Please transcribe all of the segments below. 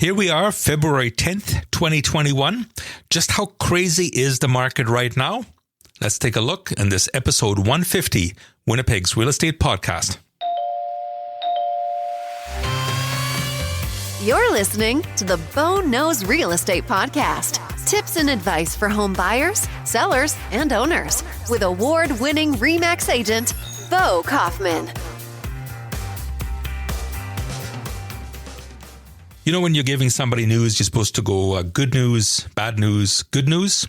Here we are, February 10th, 2021. Just how crazy is the market right now? Let's take a look in this episode 150, Winnipeg's Real Estate Podcast. You're listening to the Bo Knows Real Estate Podcast. Tips and advice for home buyers, sellers, and owners with award-winning RE/MAX agent, Bo Kaufman. You know, when you're giving somebody news, you're supposed to go good news, bad news, good news.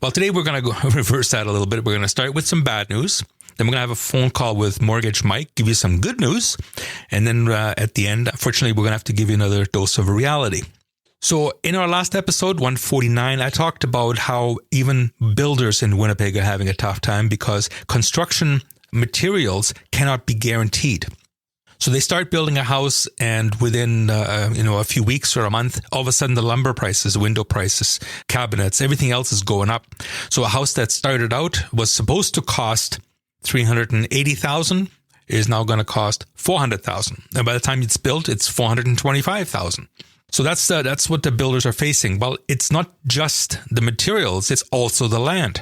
Well, today we're going to go reverse that a little bit. We're going to start with some bad news. Then we're going to have a phone call with Mortgage Mike, give you some good news. And then at the end, unfortunately, we're going to have to give you another dose of reality. So in our last episode, 149, I talked about how even builders in Winnipeg are having a tough time because construction materials cannot be guaranteed. So they start building a house and within, a few weeks or a month, all of a sudden the lumber prices, window prices, cabinets, everything else is going up. So a house that started out was supposed to cost $380,000 is now going to cost $400,000. And by the time it's built, it's $425,000. So that's what the builders are facing. Well, it's not just the materials, it's also the land.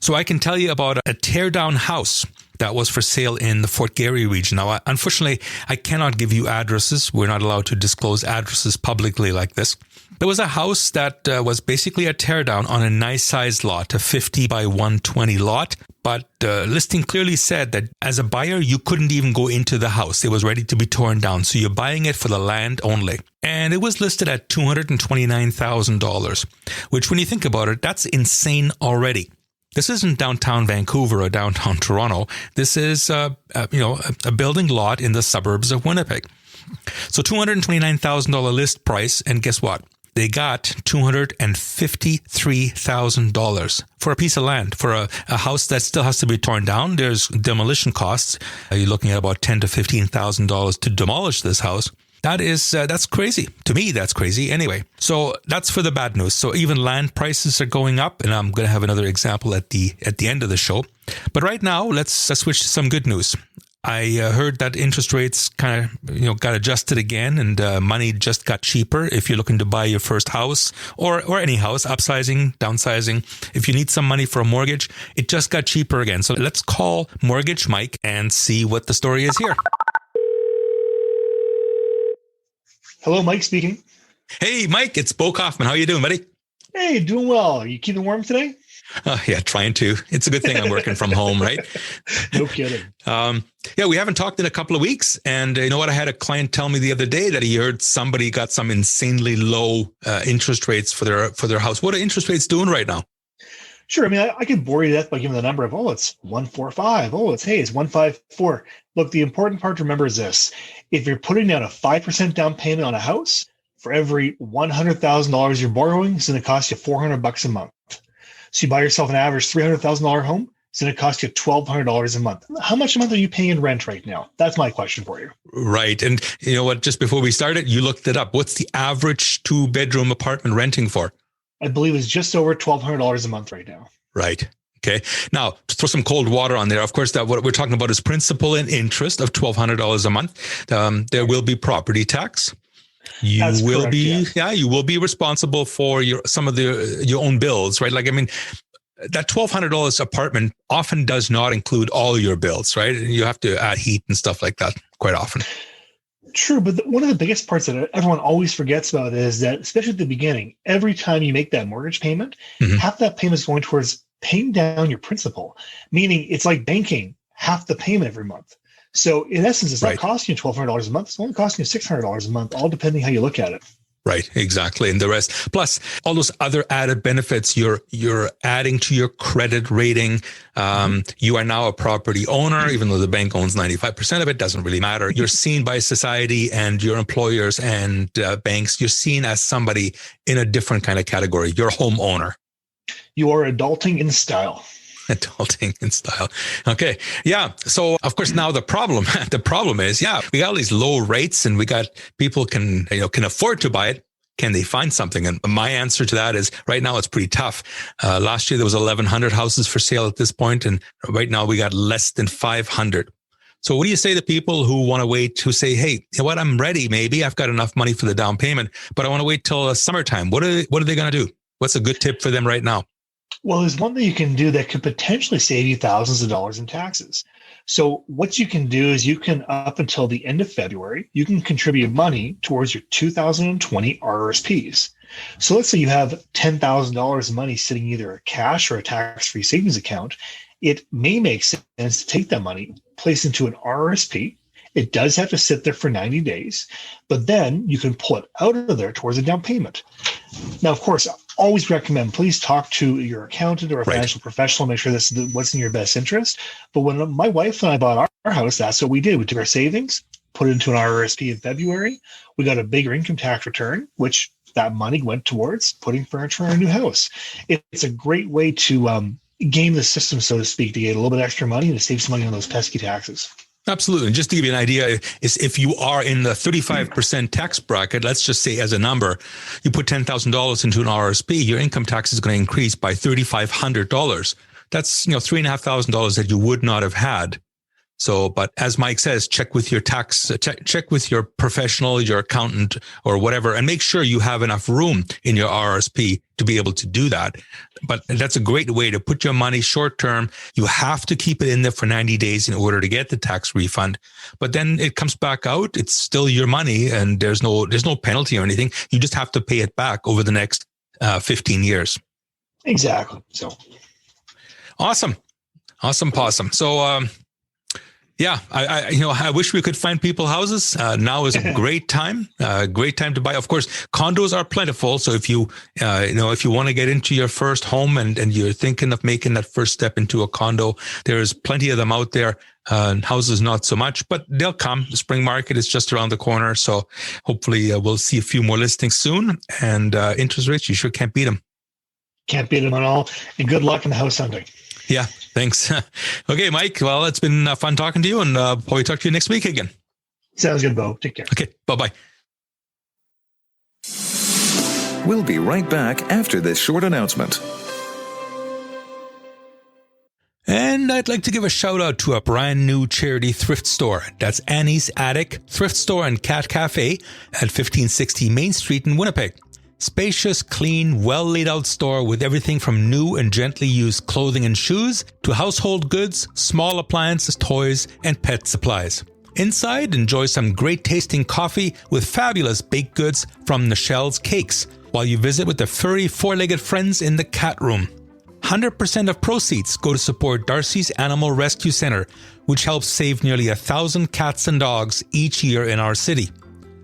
So I can tell you about a tear-down house that was for sale in the Fort Garry region. Now, unfortunately, I cannot give you addresses. We're not allowed to disclose addresses publicly like this. There was a house that was basically a teardown on a nice-sized lot, a 50 by 120 lot. But the listing clearly said that as a buyer, you couldn't even go into the house. It was ready to be torn down. So you're buying it for the land only. And it was listed at $229,000, which when you think about it, that's insane already. This isn't downtown Vancouver or downtown Toronto. This is, a building lot in the suburbs of Winnipeg. So $229,000 list price. And guess what? They got $253,000 for a piece of land, for a house that still has to be torn down. There's demolition costs. You're looking at about $10,000 to $15,000 to demolish this house. That's crazy. To me, that's crazy. Anyway, so that's for the bad news. So even land prices are going up, and I'm going to have another example at the end of the show. But right now, let's switch to some good news. I heard that interest rates kind of, got adjusted again, and money just got cheaper if you're looking to buy your first house or any house, upsizing, downsizing. If you need some money for a mortgage, it just got cheaper again. So let's call Mortgage Mike and see what the story is here. Hello, Mike speaking. Hey, Mike, it's Bo Kaufman. How you doing, buddy? Hey, doing well. Are you keeping warm today? Yeah, trying to. It's a good thing I'm working from home, right? No kidding. We haven't talked in a couple of weeks. And you know what? I had a client tell me the other day that he heard somebody got some insanely low interest rates for their house. What are interest rates doing right now? Sure. I mean, I could bore you to death by giving the number of, it's 145. It's 154. Look, the important part to remember is this. If you're putting down a 5% down payment on a house, for every $100,000 you're borrowing, it's going to cost you $400 a month. So you buy yourself an average $300,000 home, it's going to cost you $1,200 a month. How much a month are you paying in rent right now? That's my question for you. Right. And you know what? Just before we started, you looked it up. What's the average 2-bedroom apartment renting for? I believe it's just over $1,200 a month right now. Right. Okay. Now, to throw some cold water on there, of course, that what we're talking about is principal and interest of $1,200 a month. There will be property tax. You will be responsible for your own bills, right? Like, I mean, that $1,200 apartment often does not include all your bills, right? You have to add heat and stuff like that quite often. True, but one of the biggest parts that everyone always forgets about is that, especially at the beginning, every time you make that mortgage payment, half that payment is going towards paying down your principal, meaning it's like banking half the payment every month. So in essence, it's not costing you $1,200 a month. It's only costing you $600 a month, all depending how you look at it. Right, exactly. And the rest, plus all those other added benefits you're adding to your credit rating. You are now a property owner, even though the bank owns 95% of it, doesn't really matter. You're seen by society and your employers and banks. You're seen as somebody in a different kind of category. You're a homeowner. You are adulting in style. Adulting in style. Okay. Yeah. So of course now the problem is, we got all these low rates and we got people can afford to buy it. Can they find something? And my answer to that is right now it's pretty tough. Last year there was 1,100 houses for sale at this point, and right now we got less than 500. So what do you say to people who want to wait, who say, hey, you know what, I'm ready. Maybe I've got enough money for the down payment, but I want to wait till summertime. What are they going to do? What's a good tip for them right now? Well, there's one thing you can do that could potentially save you thousands of dollars in taxes. So what you can do is you can, up until the end of February, you can contribute money towards your 2020 RRSPs. So let's say you have $10,000 in money sitting either a cash or a tax-free savings account. It may make sense to take that money, place into an RRSP. It does have to sit there for 90 days, but then you can pull it out of there towards a down payment. Now, of course, I always recommend, please talk to your accountant or a financial professional, make sure this is what's in your best interest. But when my wife and I bought our house, that's what we did. We took our savings, put it into an RRSP in February. We got a bigger income tax return, which that money went towards putting furniture in our new house. It's a great way to game the system, so to speak, to get a little bit extra money and to save some money on those pesky taxes. Absolutely. And just to give you an idea, is if you are in the 35% tax bracket, let's just say as a number, you put $10,000 into an RRSP, your income tax is going to increase by $3,500. That's, $3,500 that you would not have had. So, but as Mike says, check with your check with your professional, your accountant or whatever, and make sure you have enough room in your RRSP to be able to do that. But that's a great way to put your money short term. You have to keep it in there for 90 days in order to get the tax refund. But then it comes back out. It's still your money and there's no penalty or anything. You just have to pay it back over the next 15 years. Exactly. So awesome possum. So, yeah, I wish we could find people houses. Now is a great time to buy. Of course, condos are plentiful. So if you want to get into your first home and you're thinking of making that first step into a condo, there's plenty of them out there. Houses, not so much, but they'll come. The spring market is just around the corner. So hopefully we'll see a few more listings soon. And interest rates, you sure can't beat them. Can't beat them at all. And good luck in the house hunting. Yeah, thanks. Okay, Mike. Well, it's been fun talking to you, and probably talk to you next week again. Sounds good, Bo. Take care. Okay, bye-bye. We'll be right back after this short announcement. And I'd like to give a shout out to a brand new charity thrift store. That's Annie's Attic Thrift Store and Cat Cafe at 1560 Main Street in Winnipeg. Spacious, clean, well laid out store with everything from new and gently used clothing and shoes to household goods, small appliances, toys, and pet supplies. Inside, enjoy some great tasting coffee with fabulous baked goods from Nichelle's Cakes while you visit with the furry four-legged friends in the cat room. 100% of proceeds go to support Darcy's Animal Rescue Center, which helps save nearly 1,000 cats and dogs each year in our city.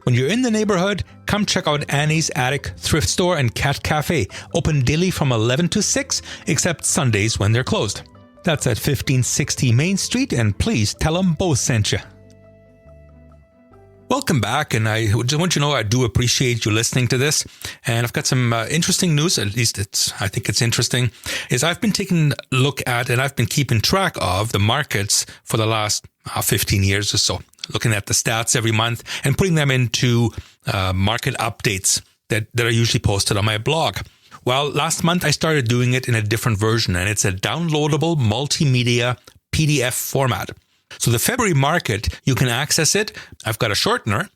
When you're in the neighborhood, come check out Annie's Attic Thrift Store and Cat Cafe, open daily from 11 to 6, except Sundays when they're closed. That's at 1560 Main Street, and please tell them both sent you. Welcome back, and I just want you to know I do appreciate you listening to this. And I've got some interesting news, at least I think it's interesting, is I've been taking a look at and I've been keeping track of the markets for the last 15 years or so. Looking at the stats every month and putting them into market updates that are usually posted on my blog. Well, last month I started doing it in a different version, and it's a downloadable multimedia PDF format. So the February market, you can access it. I've got a shortener,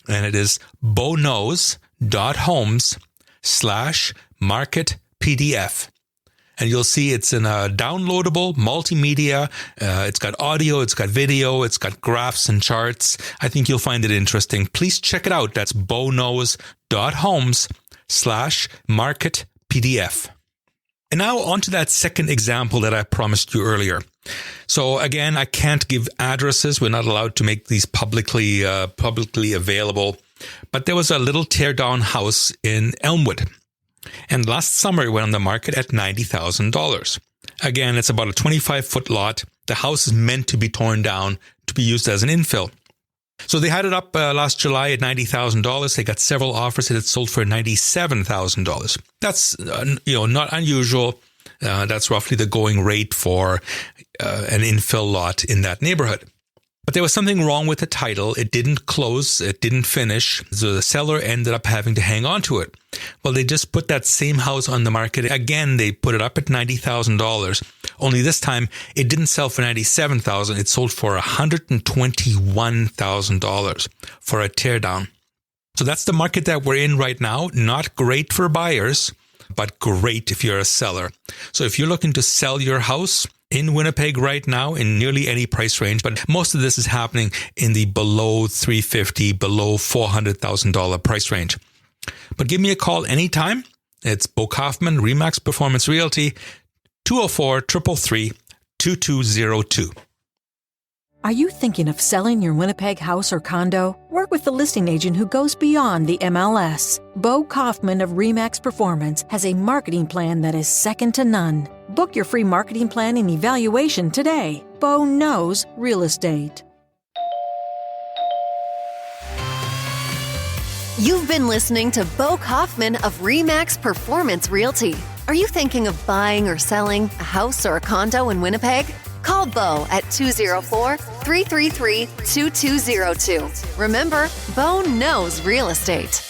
and it is boknows.homes/market-PDF. And you'll see it's in a downloadable multimedia. It's got audio, it's got video, it's got graphs and charts. I think you'll find it interesting. Please check it out. That's boknows.homes/market-PDF. And now on to that second example that I promised you earlier. So again, I can't give addresses. We're not allowed to make these publicly available. But there was a little teardown house in Elmwood. And last summer, it went on the market at $90,000. Again, it's about a 25-foot lot. The house is meant to be torn down to be used as an infill. So they had it up last July at $90,000. They got several offers and it sold for $97,000. That's not unusual. That's roughly the going rate for an infill lot in that neighborhood. But there was something wrong with the title. It didn't close. It didn't finish. So the seller ended up having to hang on to it. Well, they just put that same house on the market. Again, they put it up at $90,000. Only this time, it didn't sell for $97,000. It sold for $121,000 for a teardown. So that's the market that we're in right now. Not great for buyers, but great if you're a seller. So if you're looking to sell your house in Winnipeg right now in nearly any price range, but most of this is happening in the below $350,000, below $400,000 price range. But give me a call anytime. It's Bo Kaufman, RE/MAX Performance Realty, 204-333-2202. Are you thinking of selling your Winnipeg house or condo? Work with the listing agent who goes beyond the MLS. Bo Kaufman of RE/MAX Performance has a marketing plan that is second to none. Book your free marketing plan and evaluation today. Bo knows real estate. You've been listening to Bo Kaufman of RE/MAX Performance Realty. Are you thinking of buying or selling a house or a condo in Winnipeg? Call Bo at 204-333-2202. Remember, Bo knows real estate.